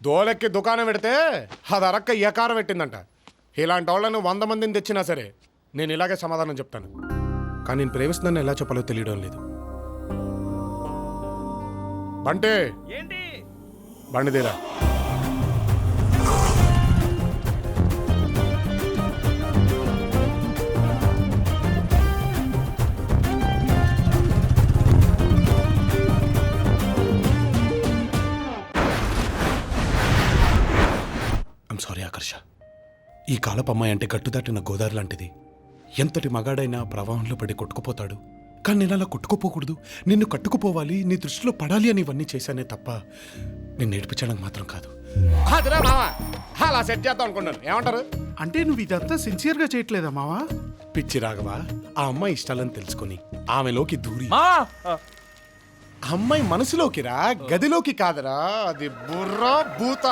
దోలెక్కి దుకాణం పెడితే అది అరక్క ఎకారం పెట్టిందంట. ఇలాంటి వాళ్ళను 100 మందిని తెచ్చినా సరే నేను ఇలాగే సమాధానం చెప్తాను. కానీ నేను ప్రేమిస్తున్నాను ఎలా చెప్పాలో తెలియడం లేదు. బంటే బండిదేరా. I'm sorry Akarsha. ఈ కాలపు అమ్మాయి అంటే గట్టు దాటిన గోదావరి లాంటిది. ఎంతటి మగాడైనా ప్రవాహంలో పడి కొట్టుకుపోతాడు. కానీ నేను అలా కొట్టుకుపోకూడదు, నిన్ను కట్టుకుపోవాలి, నీ దృష్టిలో పడాలి అని ఇవన్నీ చేశానే తప్ప నేను నేర్పించడానికి మాత్రం కాదు. అదిరా మావా, అలా సెట్ చేద్దాం అనుకున్నాను. ఏమంటారు? అంటే నువ్వు ఇదంతా సిన్సియర్గా చేయట్లేదా మావా? పిచ్చి రాఘవా, ఆ అమ్మాయి ఇష్టాలని తెలుసుకొని ఆమెలోకి దూరి అమ్మాయి మనసులోకి రా, గదిలోకి కాదురా. అది బుర్రా భూత.